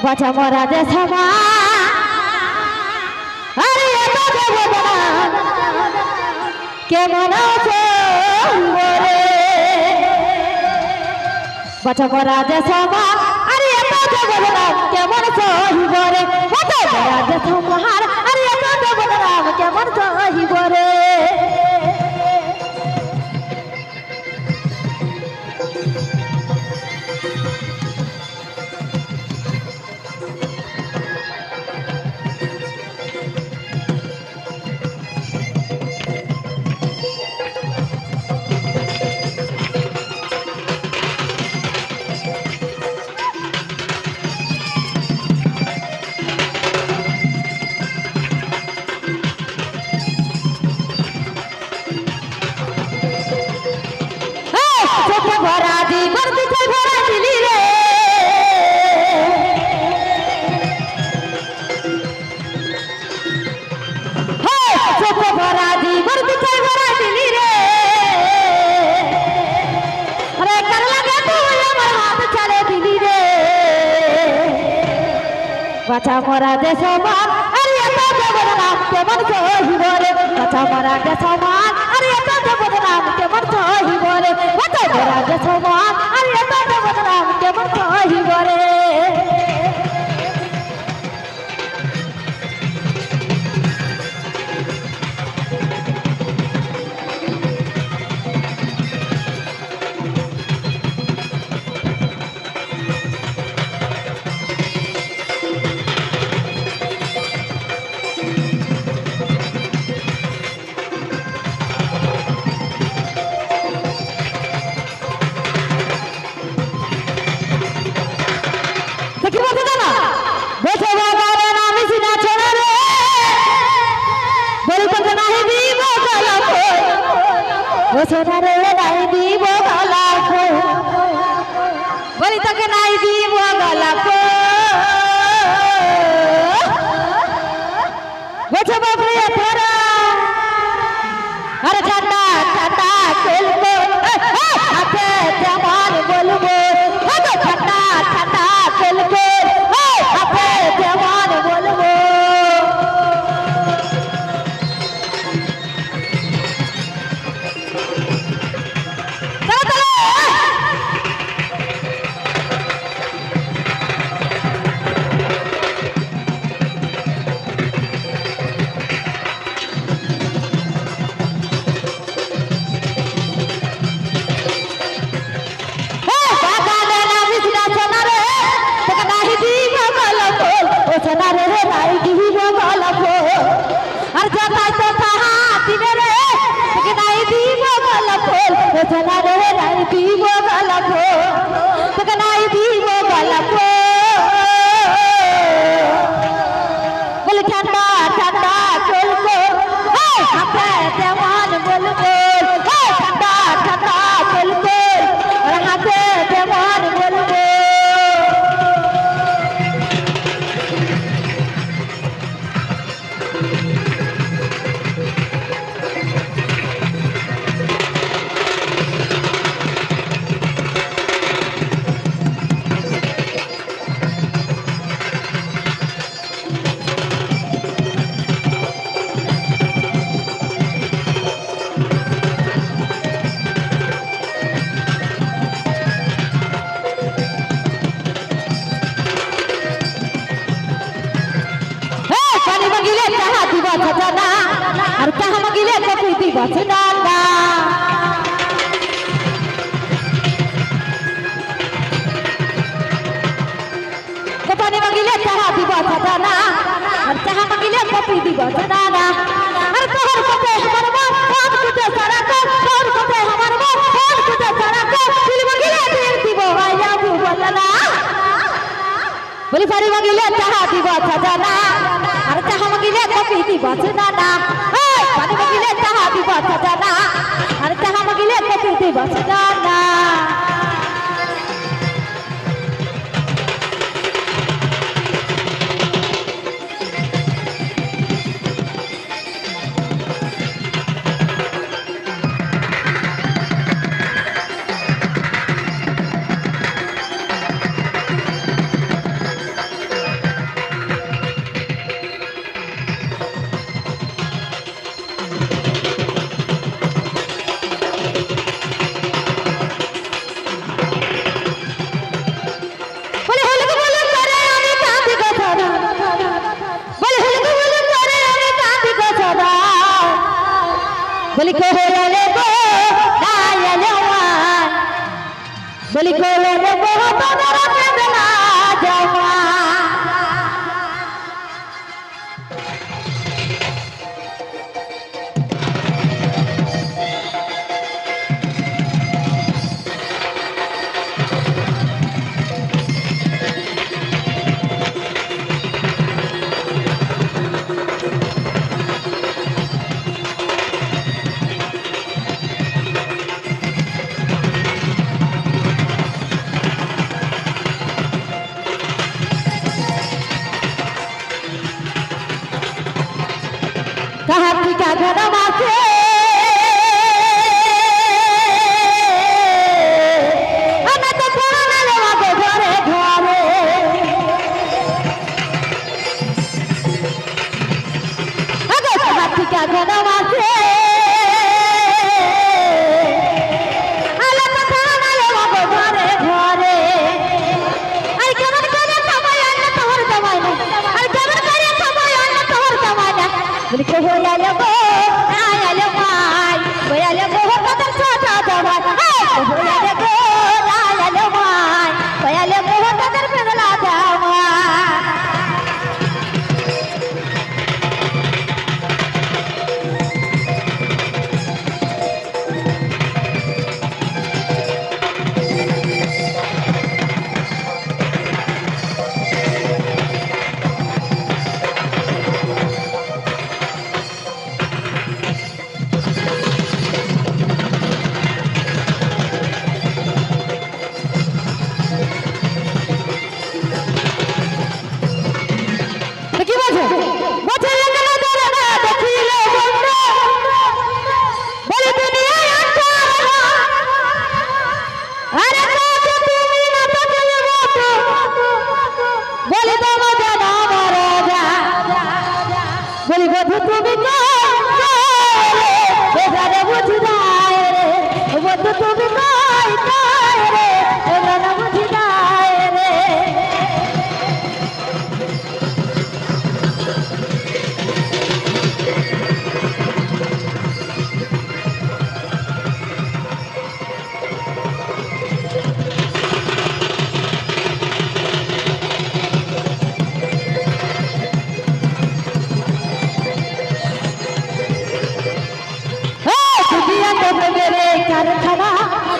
বাঁচা মরা যে সমা আরে এত দেবতা কেমন আছো বলে বাঁচা মরা যে সমা আরে এত দেবতা কেমন সহিবরে বাঁচা মরা যে সমার আরে এত দেবতা কেমন সহিবরে বাঁচা মরা যে সমান আরে এত দেবতাম কেমন সহিবরে বাঁচা মরা যে সমান আরে এত দেবতাম কেমন সহিবরে বাঁচা মরা যে সমান আরে এত দেবতাম কেমন সহিবরে সোনারে নাই দিব গলাপ বলি তোকে নাই দিব গলাপ বছর বাপরে তোরা আরে ঠান্ডা ঠান্ডা খেলবো হাতে যেমন বলবো ঠান্ডা ঠান্ডা খেলবো হাতে যেমন বলবো আর কাহা মাগিলে কপি দিব দাদা কপানি মাগিলে তাহা দিব দাদা আর কাহা মাগিলে কপি দিব দাদা আর তোর কতে আমার বাপ কোন কতে সারা কো তোর কতে আমার বাপ কোন কতে সারা কো দিল মাগিলে দিল দিব আয়া বুবলা বলি ফারি মাগিলে তাহা দিব দাদা আর কাহা মাগিলে কপি দিব দাদা পানি মাগিলে তাহা দিব দাদা আর কাহা মাগিলে কপি দিব দাদা বলি কোহলে গো রায়ালে ওয়ান বলি কোহলে গো তোরা কেদলা জাওয়া कहाँ टीका घरमा से हमें तो पुराना लेवा के घरे घरे अगर कहाँ टीका घरमा से हमें तो पुराना लेवा के घरे घरे अरे कमर करे समय अन्य तोहर जमाना अरे कमर करे समय अन्य तोहर जमाना बोली कोहला लगो आया लगवाई बोया लगो कदर छोटा जवान कोहला लगो आया लगवाई बोया लगो कदर पेगला जवान बोली बधु तुम्हें बेगाने बुझाए रे बधु तुम्हें रे बेगाने बुझाए रे कारखाना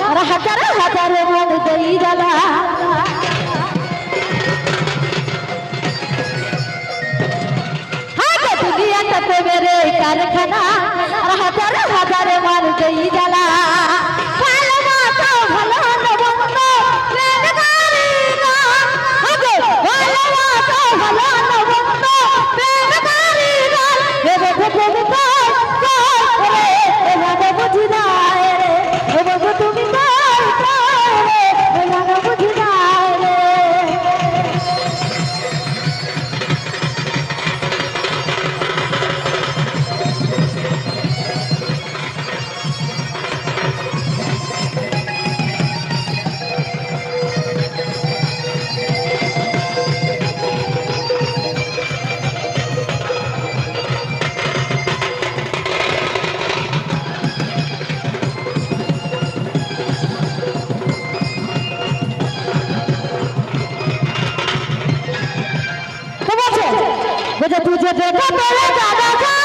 और हजार हजार मन गई जला हाँ दुनिया तक मेरे कारखाना और हजार हजार मन गई जला तुझे देखा मेरे दादा